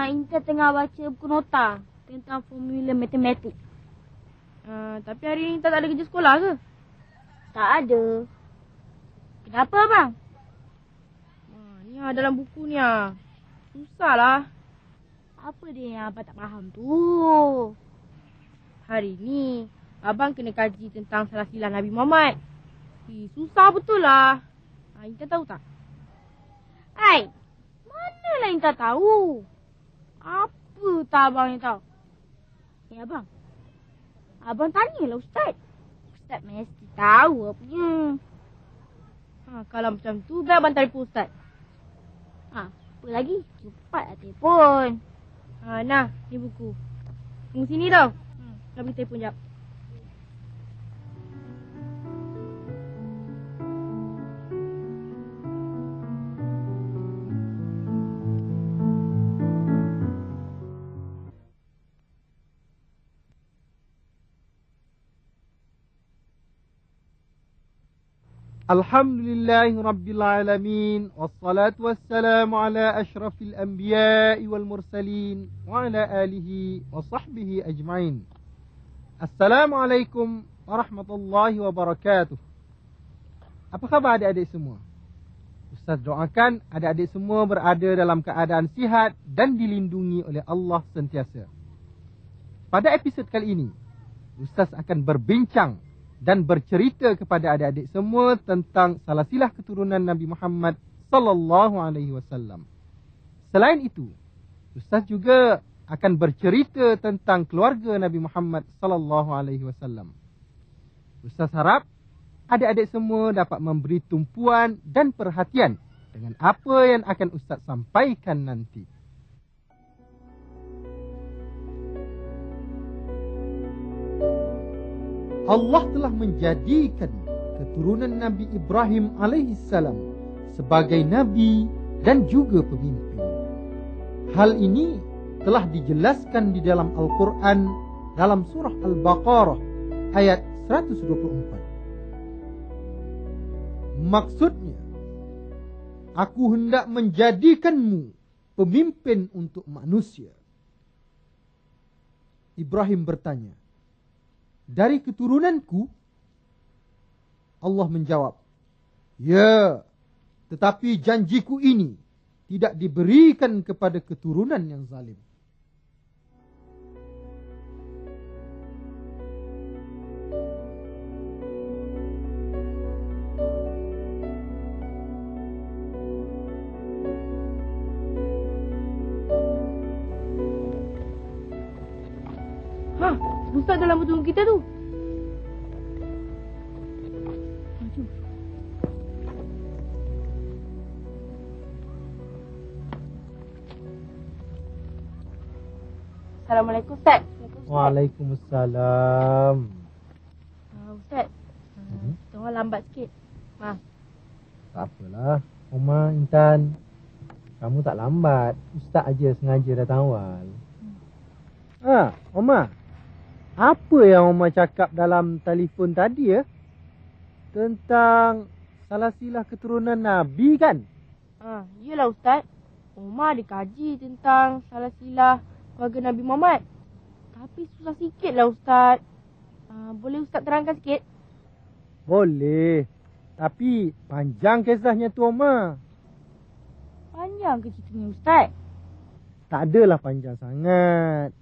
Intan tengah baca buku nota tentang formula matematik. Tapi hari ni Intan tak ada kerja sekolah ke? Tak ada. Kenapa bang? Ni dalam buku ni susahlah. Apa dia yang abang tak faham tu? Hari ni abang kena kaji tentang salah silap Nabi Muhammad. Susah betul lah. Intan tahu tak? Hai, manalah Intan tahu. Apa tak abang yang tahu? Abang. Abang tanyalah Ustaz. Ustaz mesti tahu apanya. Kalau macam tu, biar abang telefon Ustaz. Apa lagi? Cepatlah telefon. Nah, ni buku. Tunggu sini tau. Kau beri telefon jap. Alhamdulillahi Rabbil Alamin. Wassalatu wassalamu ala ashrafil anbiya'i wal mursalin. Wa ala alihi wa sahbihi ajma'in. Assalamualaikum warahmatullahi wabarakatuh. Apa khabar adik-adik semua? Ustaz doakan adik-adik semua berada dalam keadaan sihat dan dilindungi oleh Allah sentiasa. Pada episod kali ini, Ustaz akan berbincang dan bercerita kepada adik-adik semua tentang salasilah keturunan Nabi Muhammad sallallahu alaihi wasallam. Selain itu, Ustaz juga akan bercerita tentang keluarga Nabi Muhammad sallallahu alaihi wasallam. Ustaz harap adik-adik semua dapat memberi tumpuan dan perhatian dengan apa yang akan Ustaz sampaikan nanti. Allah telah menjadikan keturunan Nabi Ibrahim alaihissalam sebagai nabi dan juga pemimpin. Hal ini telah dijelaskan di dalam Al-Quran dalam surah Al-Baqarah ayat 124. Maksudnya, aku hendak menjadikanmu pemimpin untuk manusia. Ibrahim bertanya, dari keturunanku? Allah menjawab, ya, tetapi janjiku ini tidak diberikan kepada keturunan yang zalim. Ustaz dalam betul kita tu. Assalamualaikum Ustaz. Waalaikumsalam. Ustaz, kita orang lambat sikit. Maaf. Tak apalah, Omar, Intan. Kamu tak lambat. Ustaz aja sengaja datang awal. Omar. Apa yang Omar cakap dalam telefon tadi ya? Tentang salasilah keturunan Nabi kan? Iyalah Ustaz. Omar dikaji tentang salasilah keluarga Nabi Muhammad. Tapi susah sikit lah Ustaz. Boleh Ustaz terangkan sikit? Boleh. Tapi panjang kisahnya tu Omar. Panjang ke ceritanya Ustaz? Tak adalah panjang sangat.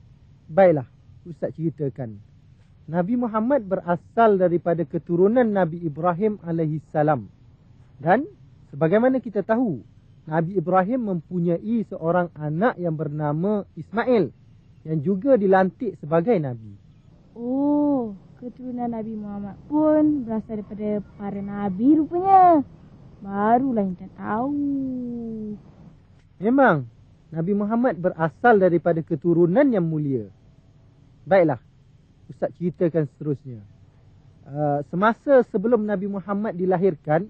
Baiklah, Ustaz ceritakan. Nabi Muhammad berasal daripada keturunan Nabi Ibrahim alaihissalam. Dan sebagaimana kita tahu, Nabi Ibrahim mempunyai seorang anak yang bernama Ismail, yang juga dilantik sebagai Nabi. Oh, keturunan Nabi Muhammad pun berasal daripada para Nabi rupanya. Barulah kita tahu. Memang, Nabi Muhammad berasal daripada keturunan yang mulia. Baiklah, Ustaz ceritakan seterusnya. Semasa sebelum Nabi Muhammad dilahirkan,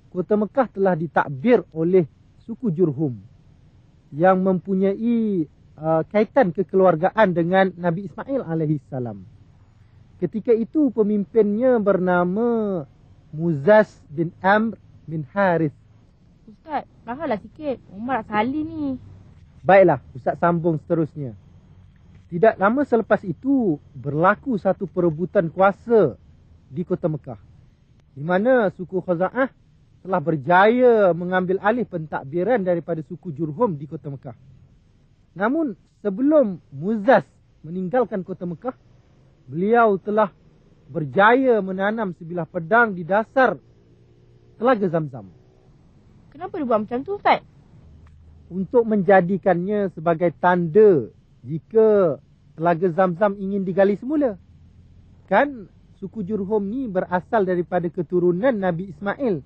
kota Mekah telah ditakbir oleh suku Jurhum yang mempunyai kaitan kekeluargaan dengan Nabi Ismail alaihissalam. Ketika itu pemimpinnya bernama Muzaz bin Amr bin Harith. Ustaz, tahanlah sikit. Umar nak salin ni. Baiklah, Ustaz sambung seterusnya. Tidak lama selepas itu, berlaku satu perebutan kuasa di kota Mekah, di mana suku Khaza'ah telah berjaya mengambil alih pentadbiran daripada suku Jurhum di kota Mekah. Namun, sebelum Muzaz meninggalkan kota Mekah, beliau telah berjaya menanam sebilah pedang di dasar Telaga Zamzam. Kenapa dia buat macam tu, Ustaz? Untuk menjadikannya sebagai tanda jika Telaga Zamzam ingin digali semula. Kan suku Jurhum ni berasal daripada keturunan Nabi Ismail.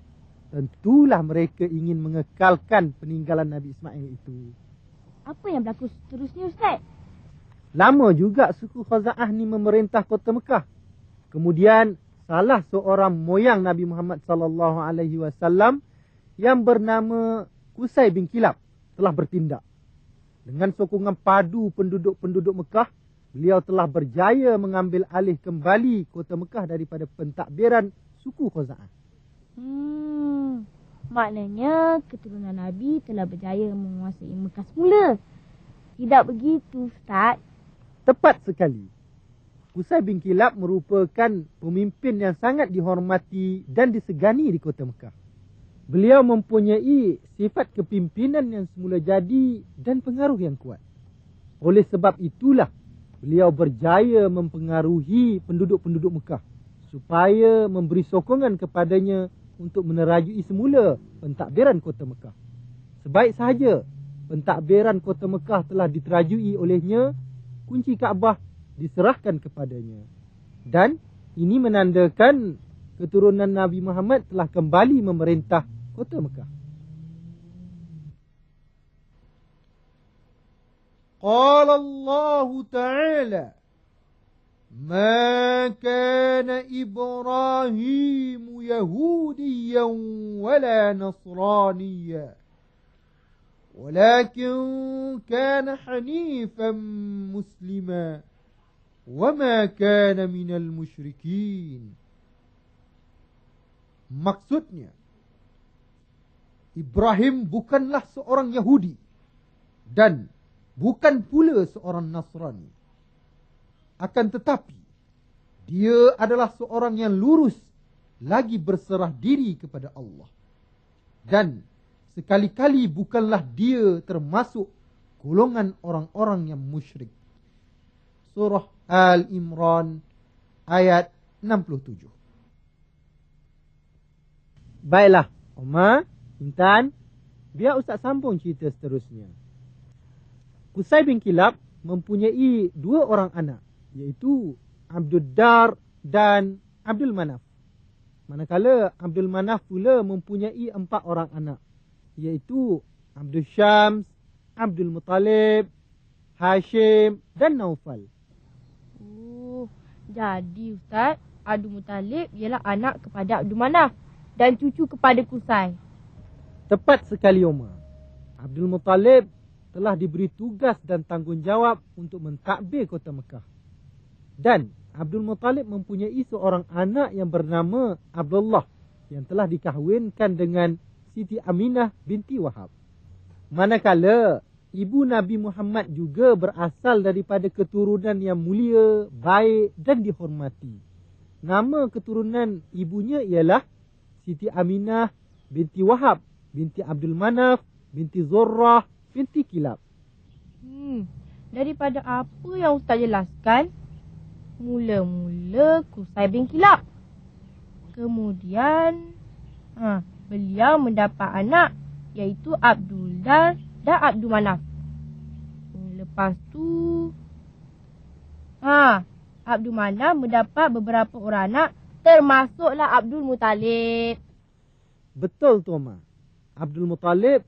Tentulah mereka ingin mengekalkan peninggalan Nabi Ismail itu. Apa yang berlaku seterusnya, Ustaz? Lama juga suku Khaza'ah ni memerintah kota Mekah. Kemudian salah seorang moyang Nabi Muhammad sallallahu alaihi wasallam yang bernama Qusay bin Kilab telah bertindak. Dengan sokongan padu penduduk-penduduk Mekah, beliau telah berjaya mengambil alih kembali kota Mekah daripada pentadbiran suku Khaza'ah. Maknanya keturunan Nabi telah berjaya menguasai Mekah semula. Tidak begitu, Ustaz? Tepat sekali. Qusay bin Kilab merupakan pemimpin yang sangat dihormati dan disegani di kota Mekah. Beliau mempunyai sifat kepimpinan yang semula jadi dan pengaruh yang kuat. Oleh sebab itulah, beliau berjaya mempengaruhi penduduk-penduduk Mekah supaya memberi sokongan kepadanya untuk menerajui semula pentadbiran kota Mekah. Sebaik sahaja pentadbiran kota Mekah telah diterajui olehnya, kunci Kaabah diserahkan kepadanya. Dan ini menandakan keturunan Nabi Muhammad telah kembali memerintah kota Mekah. Qala Allah Ta'ala, Ma kana Ibrahim Yahudiyan wala Nasraniyan, ولكن كان حنيفا مسلما وما كان من المشركين. Maksudnya, Ibrahim bukanlah seorang Yahudi dan bukan pula seorang Nasrani. Akan tetapi, dia adalah seorang yang lurus lagi berserah diri kepada Allah. Dan sekali-kali bukanlah dia termasuk golongan orang-orang yang musyrik. Surah Al-Imran ayat 67. Baiklah, Omar, Intan, biar Ustaz sambung cerita seterusnya. Qusay bin Kilab mempunyai dua orang anak, iaitu Abdul Dar dan Abdul Manaf. Manakala Abdul Manaf pula mempunyai 4 orang anak, iaitu Abdul Syams, Abdul Muttalib, Hashim dan Naufal. Jadi Ustaz, Abdul Muttalib ialah anak kepada Abdul Manaf dan cucu kepada Qusay. Tepat sekali, Umar. Abdul Muttalib telah diberi tugas dan tanggungjawab untuk mentadbir kota Mekah. Dan Abdul Muttalib mempunyai seorang anak yang bernama Abdullah yang telah dikahwinkan dengan Siti Aminah binti Wahab. Manakala ibu Nabi Muhammad juga berasal daripada keturunan yang mulia, baik dan dihormati. Nama keturunan ibunya ialah Siti Aminah binti Wahab binti Abdul Manaf binti Zurrah binti Kilab. Daripada apa yang Ustaz jelaskan, mula-mula Qusay bin Kilab. Kemudian beliau mendapat anak, iaitu Abdul Dar dan Abdul Manaf. Lepas tu Abdul Manaf mendapat beberapa orang anak, termasuklah Abdul Muttalib. Betul, Tuan. Abdul Muttalib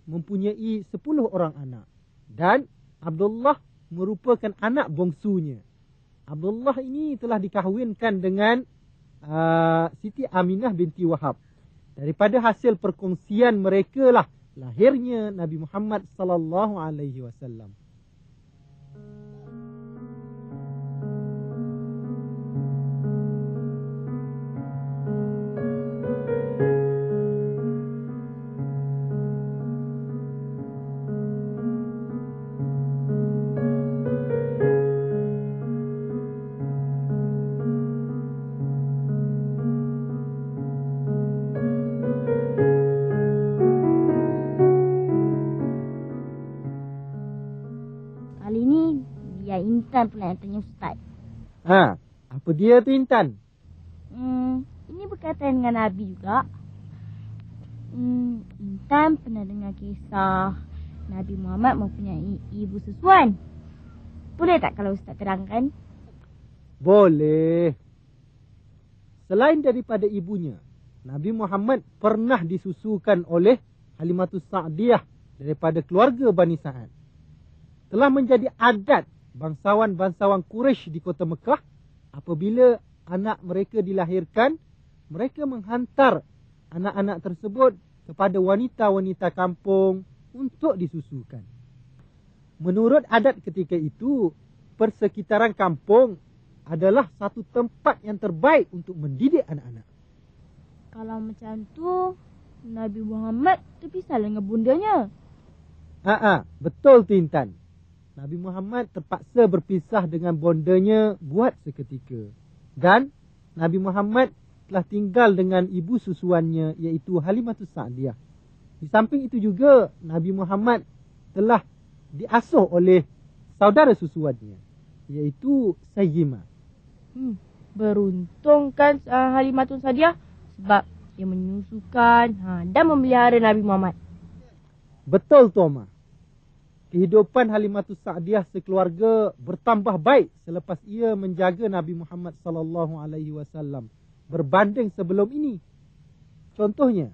mempunyai 10 orang anak dan Abdullah merupakan anak bongsunya. Abdullah ini telah dikahwinkan dengan Siti Aminah binti Wahab. Daripada hasil perkongsian mereka lah lahirnya Nabi Muhammad sallallahu alaihi wasallam. Kali ni biar Intan pula yang tanya Ustaz. Apa dia tu Intan? Ini berkaitan dengan Nabi juga. Intan pernah dengar kisah Nabi Muhammad mempunyai ibu susuan. Boleh tak kalau Ustaz terangkan? Boleh. Selain daripada ibunya, Nabi Muhammad pernah disusukan oleh Halimatus Sa'diyah daripada keluarga Bani Sa'ad. Telah menjadi adat bangsawan-bangsawan Quraisy di kota Mekah, apabila anak mereka dilahirkan, mereka menghantar anak-anak tersebut kepada wanita-wanita kampung untuk disusukan. Menurut adat ketika itu, persekitaran kampung adalah satu tempat yang terbaik untuk mendidik anak-anak. Kalau macam tu, Nabi Muhammad terpisah dengan bundanya. Betul tu Intan. Nabi Muhammad terpaksa berpisah dengan bondanya buat seketika. Dan Nabi Muhammad telah tinggal dengan ibu susuannya, iaitu Halimatus Sa'diyah. Di samping itu juga, Nabi Muhammad telah diasuh oleh saudara susuannya, iaitu Sayyimah. Beruntung kan Halimatus Sa'diyah sebab dia menyusukan dan memelihara Nabi Muhammad. Betul Toma. Kehidupan Halimatus Sa'diyah sekeluarga bertambah baik selepas ia menjaga Nabi Muhammad SAW berbanding sebelum ini. Contohnya,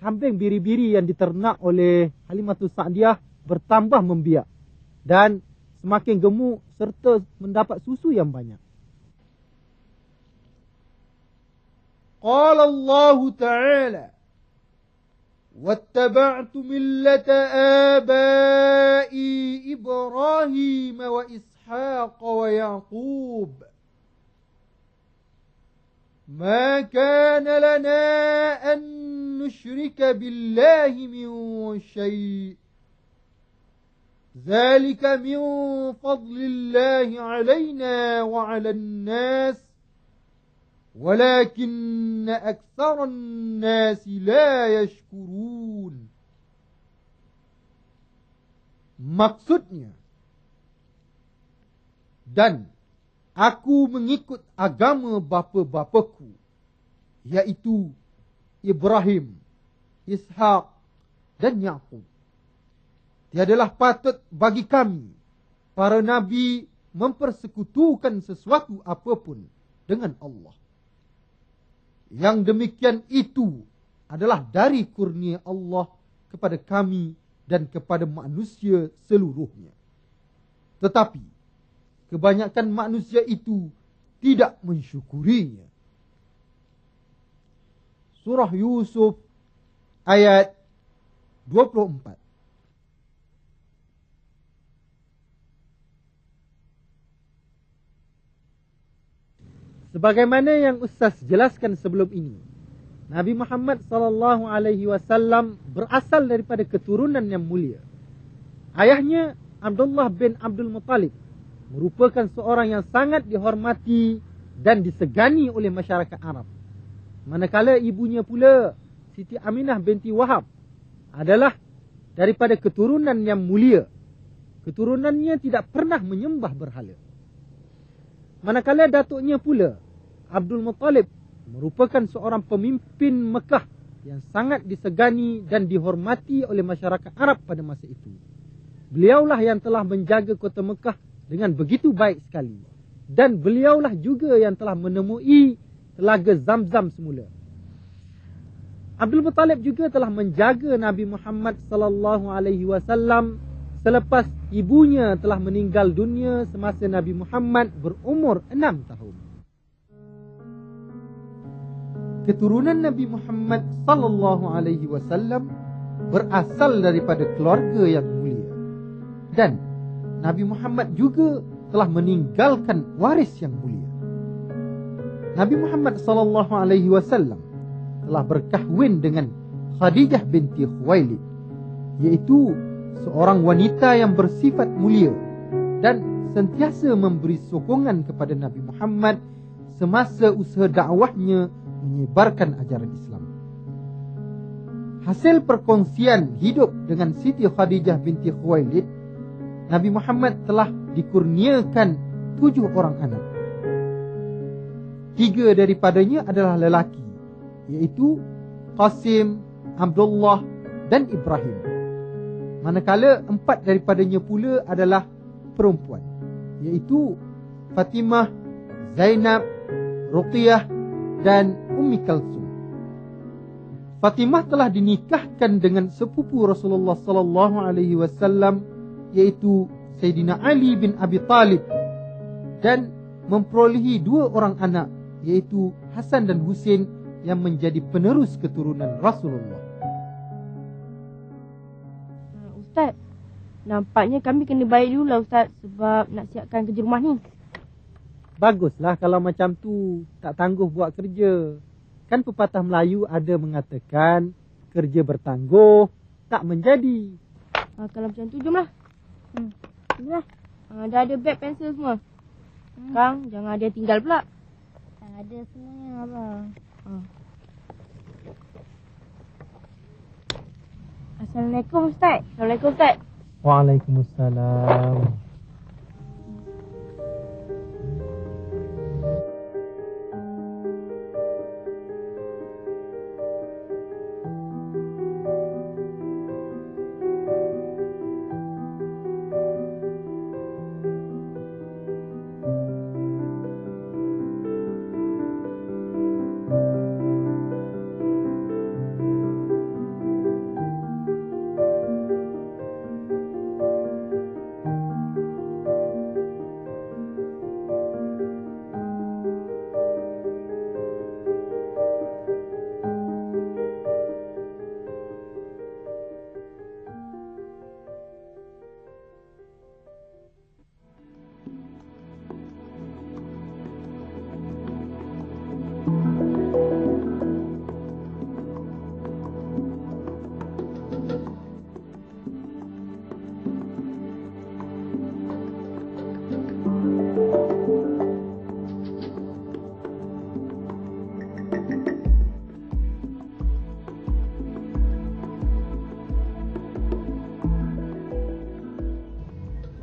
kambing biri-biri yang diternak oleh Halimatus Sa'diyah bertambah membiak dan semakin gemuk serta mendapat susu yang banyak. Qala Allah Ta'ala, واتبعت ملة آبائي إبراهيم وإسحاق ويعقوب ما كان لنا أن نشرك بالله من شيء ذلك من فضل الله علينا وعلى الناس ولكن أكثر الناس لا يشكرون. Maksudnya, dan aku mengikut agama bapa-bapaku, yaitu Ibrahim, Ishak dan Yaqub. Tiadalah patut bagi kami, para nabi, mempersekutukan sesuatu apapun dengan Allah. Yang demikian itu adalah dari kurnia Allah kepada kami dan kepada manusia seluruhnya. Tetapi kebanyakan manusia itu tidak mensyukurinya. Surah Yusuf ayat 24. Sebagaimana yang Ustaz jelaskan sebelum ini, Nabi Muhammad SAW berasal daripada keturunan yang mulia. Ayahnya Abdullah bin Abdul Muttalib merupakan seorang yang sangat dihormati dan disegani oleh masyarakat Arab. Manakala ibunya pula, Siti Aminah binti Wahab, adalah daripada keturunan yang mulia. Keturunannya tidak pernah menyembah berhala. Manakala datuknya pula, Abdul Muttalib, merupakan seorang pemimpin Mekah yang sangat disegani dan dihormati oleh masyarakat Arab pada masa itu. Beliaulah yang telah menjaga kota Mekah dengan begitu baik sekali. Dan beliaulah juga yang telah menemui telaga Zamzam semula. Abdul Muttalib juga telah menjaga Nabi Muhammad SAW selepas ibunya telah meninggal dunia semasa Nabi Muhammad berumur 6 tahun. Keturunan Nabi Muhammad SAW berasal daripada keluarga yang mulia. Dan Nabi Muhammad juga telah meninggalkan waris yang mulia. Nabi Muhammad SAW telah berkahwin dengan Khadijah binti Khuwailid, iaitu seorang wanita yang bersifat mulia dan sentiasa memberi sokongan kepada Nabi Muhammad semasa usaha dakwahnya menyebarkan ajaran Islam. Hasil perkongsian hidup dengan Siti Khadijah binti Khuwailid Nabi Muhammad telah dikurniakan 7 orang anak. 3 daripadanya adalah lelaki, iaitu Qasim, Abdullah dan Ibrahim. Manakala 4 daripadanya pula adalah perempuan, iaitu Fatimah, Zainab, Ruqiyah dan Ummi Kalsum. Fatimah telah dinikahkan dengan sepupu Rasulullah sallallahu alaihi wasallam, iaitu Sayyidina Ali bin Abi Talib, dan memperolehi 2 orang anak, iaitu Hasan dan Husain, yang menjadi penerus keturunan Rasulullah. Ustaz, nampaknya kami kena baik dulu lah Ustaz, sebab nak siapkan kerja rumah ni. Baguslah kalau macam tu, tak tangguh buat kerja. Kan pepatah Melayu ada mengatakan, kerja bertangguh tak menjadi. Kalau macam tu, jomlah. Jomlah. Dah ada beg, pensel semua. Kang, jangan ada yang tinggal pula. Ada semuanya, abang. Assalamualaikum Ustaz. Assalamualaikum Ustaz. Waalaikumsalam.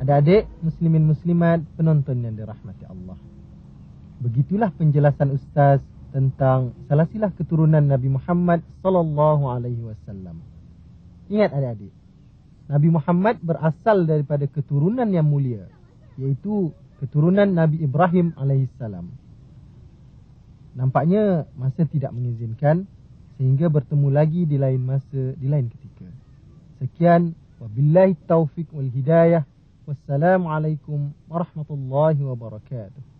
Adik-adik, muslimin muslimat, penonton yang dirahmati Allah. Begitulah penjelasan Ustaz tentang silsilah keturunan Nabi Muhammad sallallahu alaihi wasallam. Ingat adik-adik, Nabi Muhammad berasal daripada keturunan yang mulia, iaitu keturunan Nabi Ibrahim alaihissalam. Nampaknya masa tidak mengizinkan, sehingga bertemu lagi di lain masa, di lain ketika. Sekian, wabillahi taufiq wal hidayah. Wassalamualaikum warahmatullahi wabarakatuh.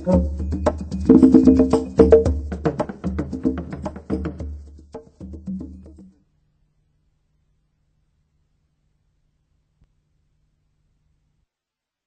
Go.